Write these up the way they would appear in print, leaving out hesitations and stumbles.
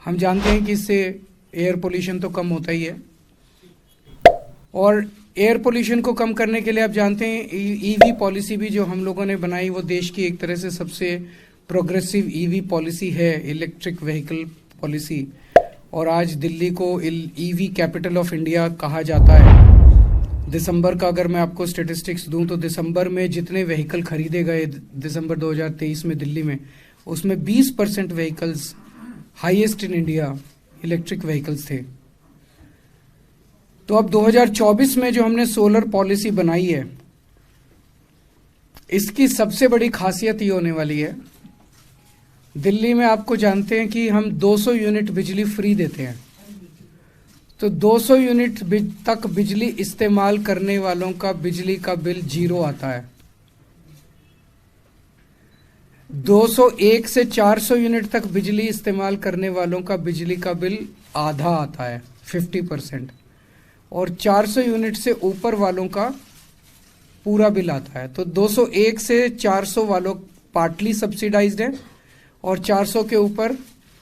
हम जानते हैं कि इससे एयर पोल्यूशन तो कम होता ही है, और एयर पोल्यूशन को कम करने के लिए आप जानते हैं ईवी पॉलिसी भी जो हम लोगों ने बनाई वो देश की एक तरह से सबसे प्रोग्रेसिव ईवी पॉलिसी है, इलेक्ट्रिक व्हीकल पॉलिसी। और आज दिल्ली को ईवी कैपिटल ऑफ इंडिया कहा जाता है। दिसंबर का अगर मैं आपको स्टेटिस्टिक्स दूं तो दिसंबर में जितने व्हीकल खरीदे गए दिसंबर 2023 में दिल्ली में, उसमें 20% vehicles highest in India electric vehicles थे। तो अब 2024 में जो हमने सोलर पॉलिसी बनाई है, इसकी सबसे बड़ी खासियत ये होने वाली है, दिल्ली में आपको जानते हैं कि हम 200 यूनिट बिजली फ्री देते हैं। तो 200 यूनिट तक बिजली इस्तेमाल करने वालों का बिजली का बिल 0 आता है। 201 से 400 यूनिट तक बिजली इस्तेमाल करने वालों का बिजली का बिल आधा आता है, 50%, और 400 यूनिट से ऊपर वालों का पूरा बिल आता है। तो 201 से 400 वालों पार्टली सब्सिडाइज्ड है और 400 के ऊपर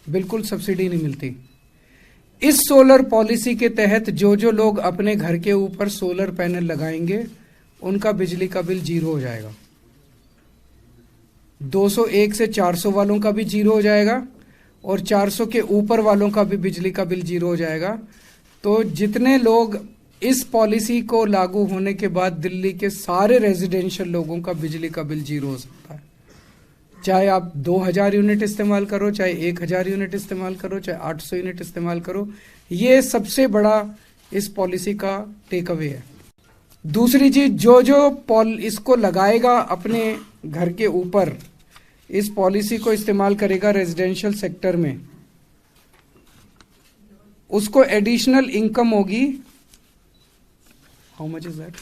बिल्कुल सब्सिडी नहीं मिलती। इस सोलर पॉलिसी के तहत जो जो लोग अपने घर के ऊपर सोलर पैनल लगाएंगे उनका बिजली का बिल 0 हो जाएगा। 201 से 400 वालों का भी 0 हो जाएगा और 400 के ऊपर वालों का भी बिजली का बिल 0 हो जाएगा। तो जितने लोग इस पॉलिसी को लागू होने के बाद दिल्ली के सारे रेजिडेंशियल लोगों का बिजली का बिल 0 हो सकता है। चाहे आप 2000 यूनिट इस्तेमाल करो, चाहे 1000 यूनिट इस्तेमाल करो, चाहे 800 यूनिट इस्तेमाल करो, ये सबसे बड़ा इस पॉलिसी का टेक अवे है। दूसरी चीज, जो जो इसको लगाएगा अपने घर के ऊपर, इस पॉलिसी को इस्तेमाल करेगा रेजिडेंशियल सेक्टर में, उसको एडिशनल इनकम होगी, हाउ मच इज दैट,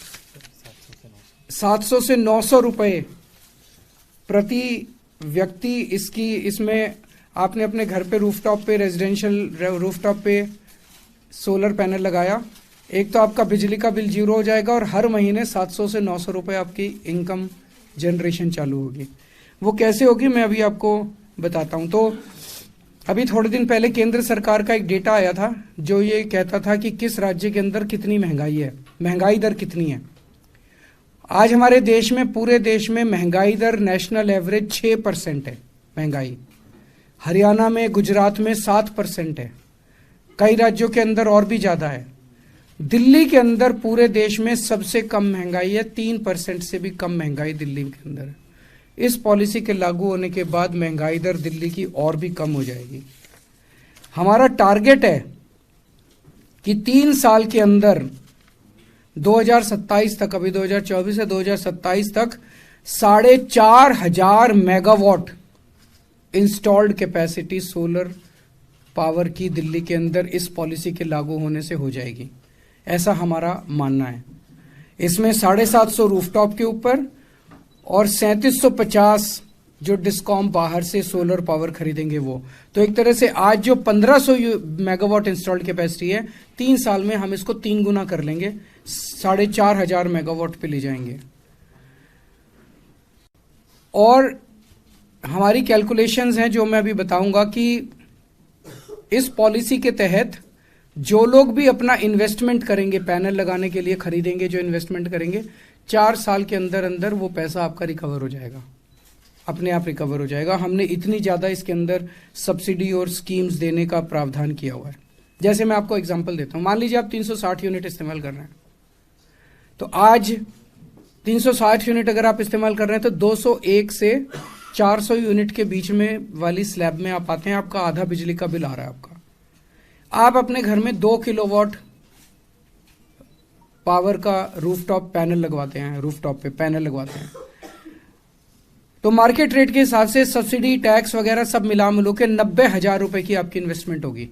700 से 900 रुपए प्रति व्यक्ति। इसमें आपने अपने घर पे रूफटॉप पे, रेजिडेंशियल रूफटॉप पे सोलर पैनल लगाया, एक तो आपका बिजली का बिल 0 हो जाएगा और हर महीने 700 से 900 रुपए आपकी इनकम जनरेशन चालू होगी। वो कैसे होगी मैं अभी आपको बताता हूँ। तो अभी थोड़े दिन पहले केंद्र सरकार का एक डेटा आया था जो ये कहता था कि किस राज्य के अंदर कितनी महंगाई है, महंगाई दर कितनी है। आज हमारे देश में, पूरे देश में महंगाई दर नेशनल एवरेज 6% है महंगाई। हरियाणा में, गुजरात में 7% है, कई राज्यों के अंदर और भी ज़्यादा है। दिल्ली के अंदर पूरे देश में सबसे कम महंगाई है, 3% से भी कम महंगाई दिल्ली के अंदर है। इस पॉलिसी के लागू होने के बाद महंगाई दर दिल्ली की और भी कम हो जाएगी। हमारा टारगेट है कि 3 साल के अंदर 2027 तक, अभी 2024 से 2027 तक 4500 megawatt installed capacity solar power की दिल्ली के अंदर इस पॉलिसी के लागू होने से हो जाएगी, ऐसा हमारा मानना है। इसमें 750 रूफटॉप के ऊपर और 3750 जो डिस्कॉम बाहर से सोलर पावर खरीदेंगे वो। तो एक तरह से आज जो 1500 मेगावाट इंस्टॉल्ड कैपेसिटी है, 3 साल में हम इसको 3 गुना कर लेंगे, 4500 मेगावाट पे ले जाएंगे। और हमारी कैलकुलेशंस हैं जो मैं अभी बताऊंगा कि इस पॉलिसी के तहत जो लोग भी अपना इन्वेस्टमेंट करेंगे, पैनल लगाने के लिए खरीदेंगे, जो इन्वेस्टमेंट करेंगे, 4 साल के अंदर अंदर वो पैसा आपका रिकवर हो जाएगा, अपने आप रिकवर हो जाएगा। हमने इतनी ज़्यादा इसके अंदर सब्सिडी और स्कीम्स देने का प्रावधान किया हुआ है। जैसे मैं आपको एग्जांपल देता हूँ, मान लीजिए आप 360 यूनिट इस्तेमाल कर रहे हैं, तो आज 360 यूनिट अगर आप इस्तेमाल कर रहे हैं तो 201 से 400 यूनिट के बीच में वाली स्लैब में आप आते हैं, आपका आधा बिजली का बिल आ रहा है आपका। आप अपने घर में 2 किलोवाट पावर का रूफटॉप पैनल लगवाते हैं, रूफटॉप पे पैनल लगवाते हैं, तो मार्केट रेट के हिसाब से सब्सिडी, टैक्स वगैरह सब मिला मिलो के 90,000 रुपए की आपकी इन्वेस्टमेंट होगी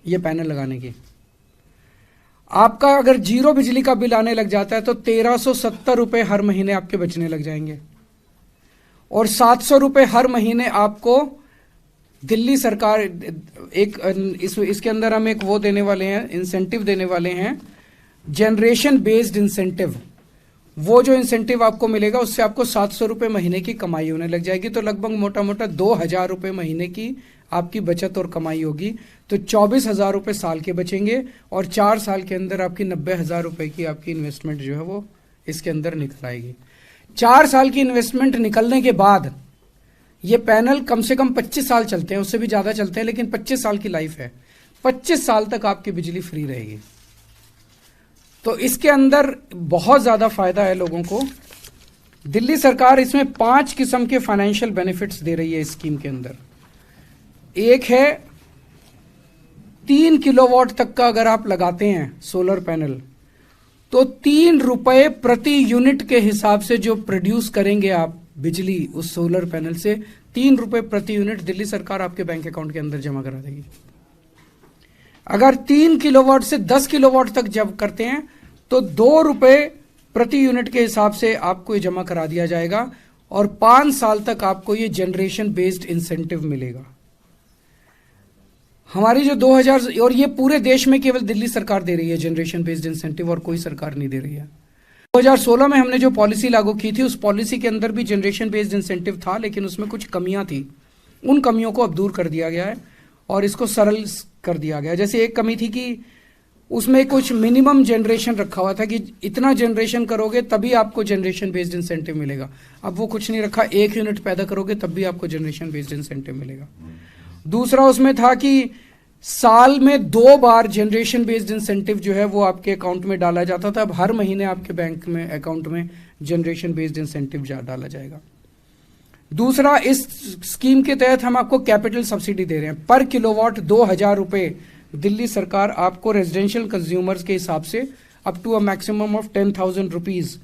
ये पैनल लगाने की। आपका अगर 0 बिजली का बिल आने लग जाता है तो 1370 रुपए हर महीने आपके बचने लग जाएंगे, और 700 रुपए हर महीने आपको दिल्ली सरकार इसके अंदर हम एक वो देने वाले हैं, इंसेंटिव देने वाले हैं, जनरेशन बेस्ड इंसेंटिव। वो जो इंसेंटिव आपको मिलेगा उससे आपको 700 रुपए महीने की कमाई होने लग जाएगी। तो लगभग मोटा मोटा 2000 रुपए महीने की आपकी बचत और कमाई होगी, तो 24,000 रुपये साल के बचेंगे और 4 साल के अंदर आपकी 90,000 रुपये की आपकी इन्वेस्टमेंट जो है वो इसके अंदर निकल आएगी। 4 साल की इन्वेस्टमेंट निकलने के बाद ये पैनल कम से कम 25 साल चलते हैं, उससे भी ज़्यादा चलते हैं, लेकिन 25 साल की लाइफ है। 25 साल तक आपकी बिजली फ्री रहेगी। तो इसके अंदर बहुत ज़्यादा फायदा है लोगों को। दिल्ली सरकार इसमें 5 किस्म के फाइनेंशियल बेनिफिट्स दे रही है इस स्कीम के अंदर। एक है 3 किलोवाट तक का अगर आप लगाते हैं सोलर पैनल, तो 3 रुपए प्रति यूनिट के हिसाब से जो प्रोड्यूस करेंगे आप बिजली उस सोलर पैनल से, 3 रुपए प्रति यूनिट दिल्ली सरकार आपके बैंक अकाउंट के अंदर जमा करा देगी। अगर 3 किलोवाट से 10 किलोवाट तक जब करते हैं तो 2 रुपए प्रति यूनिट के हिसाब से आपको ये जमा करा दिया जाएगा और 5 साल तक आपको ये जनरेशन बेस्ड इंसेंटिव मिलेगा। हमारी जो 2000, और ये पूरे देश में केवल दिल्ली सरकार दे रही है जनरेशन बेस्ड इंसेंटिव, और कोई सरकार नहीं दे रही है। 2016 में हमने जो पॉलिसी लागू की थी, उस पॉलिसी के अंदर भी जनरेशन बेस्ड इंसेंटिव था, लेकिन उसमें कुछ कमियां थी। उन कमियों को अब दूर कर दिया गया है और इसको सरल कर दिया गया। जैसे एक कमी थी कि उसमें कुछ मिनिमम जनरेशन रखा हुआ था कि इतना जनरेशन करोगे तभी आपको जनरेशन बेस्ड इंसेंटिव मिलेगा। अब वो कुछ नहीं रखा, 1 यूनिट पैदा करोगे तब भी आपको जनरेशन बेस्ड इंसेंटिव मिलेगा। दूसरा उसमें था कि साल में 2 बार जनरेशन बेस्ड इंसेंटिव जो है वो आपके अकाउंट में डाला जाता था। अब हर महीने आपके बैंक में अकाउंट में जनरेशन बेस्ड इंसेंटिव डाला जाएगा। दूसरा, इस स्कीम के तहत हम आपको कैपिटल सब्सिडी दे रहे हैं। पर किलोवाट 2,000 रुपये दिल्ली सरकार आपको रेजिडेंशियल कंज्यूमर्स के हिसाब से up to a maximum of 10,000 rupees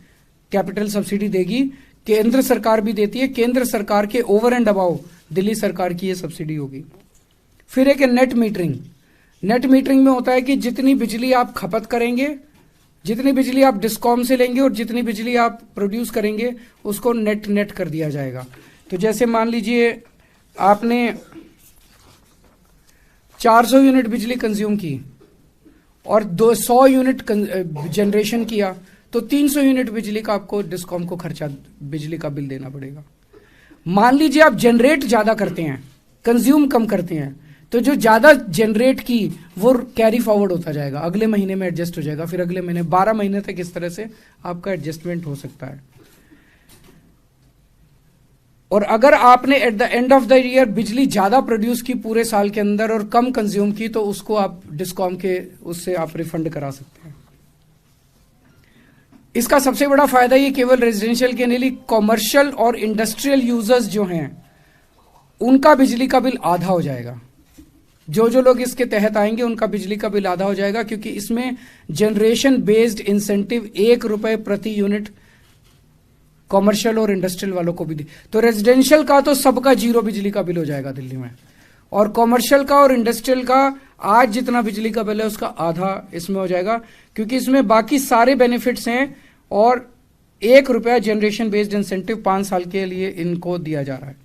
capital subsidy देगी। केंद्र सरकार भी देती है। केंद्र सरकार के ओवर एंड अबाउ दिल्ली सरकार की ये सब्सिडी होगी। फिर एक नेट मीटरिंग। नेट मीटरिंग में होता है कि जितनी बिजली आप खपत करेंगे, जितनी बिजली आप डिस्कॉम से लेंगे और जितनी बिजली आप प्रोड्यूस करेंगे उसको नेट कर दिया जाएगा। तो जैसे मान लीजिए आपने 400 यूनिट बिजली कंज्यूम की और 200 यूनिट जनरेशन किया, तो 300 यूनिट बिजली का आपको डिस्कॉम को खर्चा बिजली का बिल देना पड़ेगा। मान लीजिए आप जनरेट ज्यादा करते हैं, कंज्यूम कम करते हैं, तो जो ज्यादा जनरेट की वो कैरी फॉरवर्ड होता जाएगा, अगले महीने में एडजस्ट हो जाएगा, फिर अगले महीने 12 महीने तक इस तरह से आपका एडजस्टमेंट हो सकता है। और अगर आपने at the end of the year बिजली ज्यादा प्रोड्यूस की पूरे साल के अंदर और कम कंज्यूम की, तो उसको आप डिस्कॉम के उससे आप रिफंड करा सकते हैं। इसका सबसे बड़ा फायदा ये केवल रेजिडेंशियल के नहीं, कॉमर्शियल और इंडस्ट्रियल यूजर्स जो हैं उनका बिजली का बिल आधा हो जाएगा। जो लोग इसके तहत आएंगे उनका बिजली का बिल आधा हो जाएगा, क्योंकि इसमें जनरेशन बेस्ड इंसेंटिव 1 रुपए प्रति यूनिट कॉमर्शियल और इंडस्ट्रियल वालों को भी दी। तो रेजिडेंशियल का तो सबका 0 बिजली का बिल हो जाएगा दिल्ली में, और कॉमर्शियल का और इंडस्ट्रियल का आज जितना बिजली का बिल है उसका आधा इसमें हो जाएगा, क्योंकि इसमें बाकी सारे बेनिफिट्स हैं और 1 रुपया जनरेशन बेस्ड इंसेंटिव 5 साल के लिए इनको दिया जा रहा है।